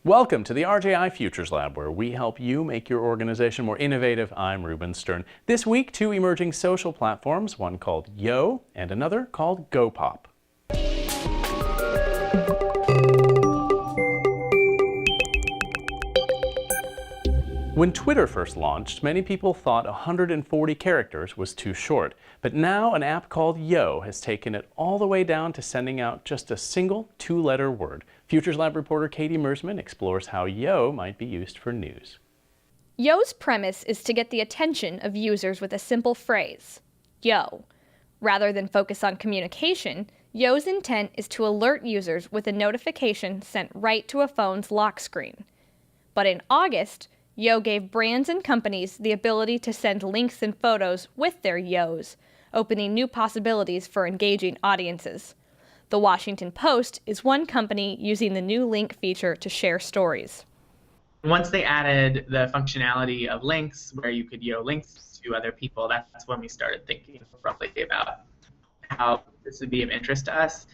Welcome to the RJI Futures Lab, where we help you make your organization more innovative. I'm Ruben Stern. This week, two emerging social platforms, one called Yo and another called GoPop. When Twitter first launched, many people thought 140 characters was too short. But now an app called Yo has taken it all the way down to sending out just a single two-letter word. Futures Lab reporter Katie Mersman explores how Yo might be used for news. Yo's premise is to get the attention of users with a simple phrase, Yo. Rather than focus on communication, Yo's intent is to alert users with a notification sent right to a phone's lock screen. But in August, Yo gave brands and companies the ability to send links and photos with their Yos, opening new possibilities for engaging audiences. The Washington Post is one company using the new link feature to share stories. Once they added the functionality of links, where you could Yo links to other people, that's when we started thinking roughly about how this would be of interest to us.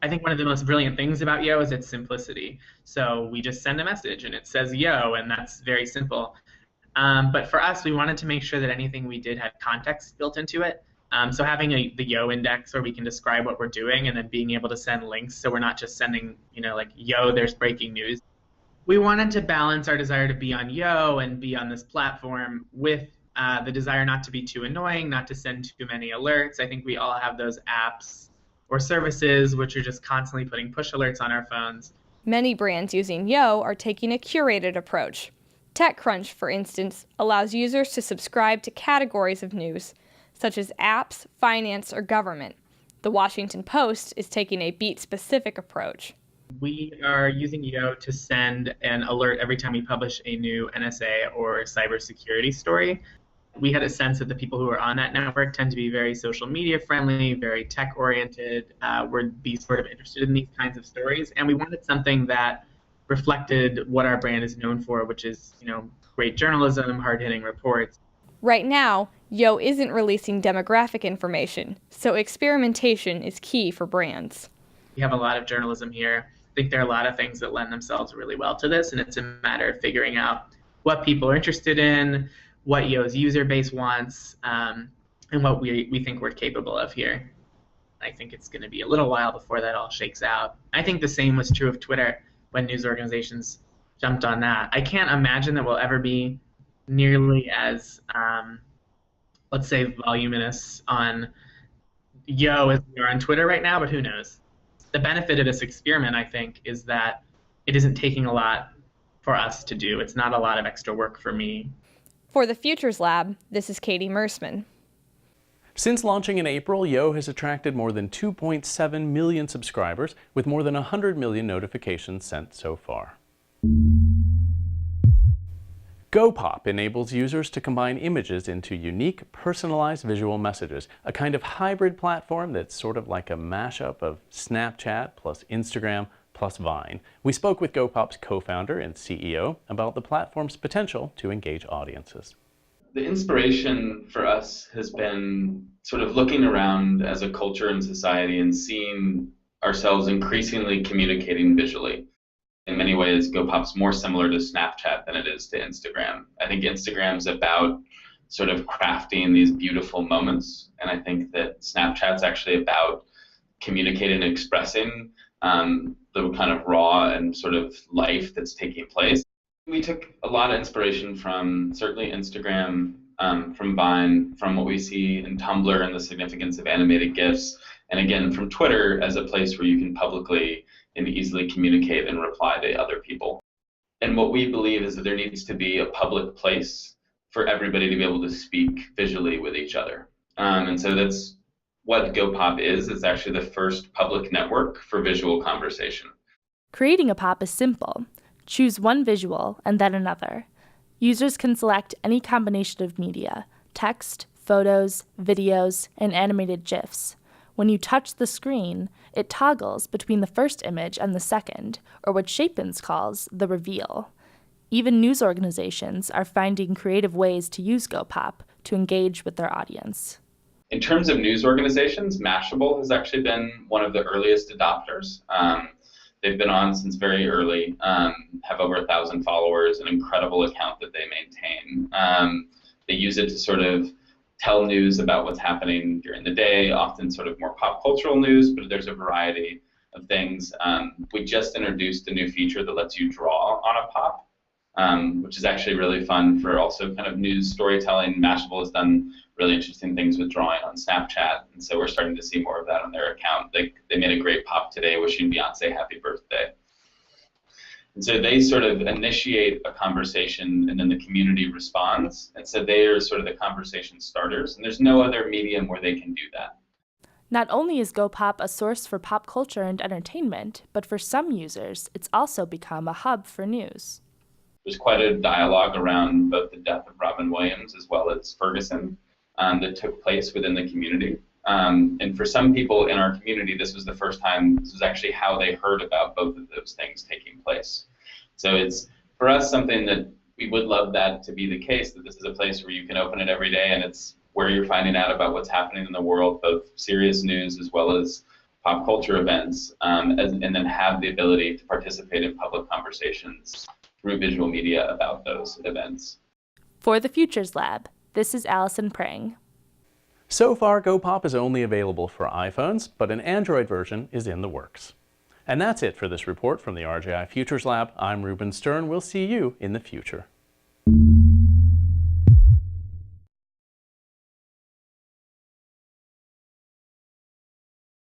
I think one of the most brilliant things about Yo is its simplicity. So we just send a message and it says Yo, and that's very simple. But for us, we wanted to make sure that anything we did had context built into it. So having the Yo index where we can describe what we're doing and then being able to send links, so we're not just sending, like, Yo, there's breaking news. We wanted to balance our desire to be on Yo and be on this platform with the desire not to be too annoying, not to send too many alerts. I think we all have those apps or services which are just constantly putting push alerts on our phones. Many brands using Yo are taking a curated approach. TechCrunch, for instance, allows users to subscribe to categories of news, such as apps, finance, or government. The Washington Post is taking a beat-specific approach. We are using Yo to send an alert every time we publish a new NSA or cybersecurity story. We had a sense that the people who are on that network tend to be very social media friendly, very tech oriented, would be sort of interested in these kinds of stories. And we wanted something that reflected what our brand is known for, which is, great journalism, hard-hitting reports. Right now, Yo isn't releasing demographic information, so experimentation is key for brands. We have a lot of journalism here. I think there are a lot of things that lend themselves really well to this, and it's a matter of figuring out what people are interested in, what Yo's user base wants, and what we think we're capable of here. I think it's going to be a little while before that all shakes out. I think the same was true of Twitter when news organizations jumped on that. I can't imagine that we'll ever be nearly as, let's say, voluminous on Yo as we are on Twitter right now, but who knows? The benefit of this experiment, I think, is that it isn't taking a lot for us to do. It's not a lot of extra work for me. For the Futures Lab, this is Katie Mersman. Since launching in April, Yo has attracted more than 2.7 million subscribers, with more than 100 million notifications sent so far. GoPop enables users to combine images into unique, personalized visual messages, a kind of hybrid platform that's sort of like a mashup of Snapchat plus Instagram plus Vine. We spoke with GoPop's co-founder and CEO about the platform's potential to engage audiences. The inspiration for us has been sort of looking around as a culture and society and seeing ourselves increasingly communicating visually. In many ways, GoPop's more similar to Snapchat than it is to Instagram. I think Instagram's about sort of crafting these beautiful moments, and I think that Snapchat's actually about communicating and expressing the kind of raw and sort of life that's taking place. We took a lot of inspiration from certainly Instagram, from Vine, from what we see in Tumblr and the significance of animated GIFs, and again from Twitter as a place where you can publicly and easily communicate and reply to other people. And what we believe is that there needs to be a public place for everybody to be able to speak visually with each other. And so that's what GoPop is. It's actually the first public network for visual conversation. Creating a pop is simple. Choose one visual and then another. Users can select any combination of media, text, photos, videos, and animated GIFs. When you touch the screen, it toggles between the first image and the second, or what Shapens calls the reveal. Even news organizations are finding creative ways to use GoPop to engage with their audience. In terms of news organizations, Mashable has actually been one of the earliest adopters. They've been on since very early, have over 1,000 followers, an incredible account that they maintain. They use it to sort of tell news about what's happening during the day, often sort of more pop cultural news, but there's a variety of things. We just introduced a new feature that lets you draw on a pop, which is actually really fun for also kind of news storytelling. Mashable has done really interesting things with drawing on Snapchat, and so we're starting to see more of that on their account. They made a great pop today wishing Beyonce happy birthday. And so they sort of initiate a conversation, and then the community responds. And so they are sort of the conversation starters, and there's no other medium where they can do that. Not only is GoPop a source for pop culture and entertainment, but for some users, it's also become a hub for news. There's quite a dialogue around both the death of Robin Williams as well as Ferguson that took place within the community. And for some people in our community, this was the first time, this was actually how they heard about both of those things taking place. So it's, for us, something that we would love that to be the case, that this is a place where you can open it every day and it's where you're finding out about what's happening in the world, both serious news as well as pop culture events, and then have the ability to participate in public conversations through visual media about those events. For the Futures Lab, this is Allison Pring. So far, GoPop is only available for iPhones, but an Android version is in the works. And that's it for this report from the RJI Futures Lab. I'm Ruben Stern. We'll see you in the future.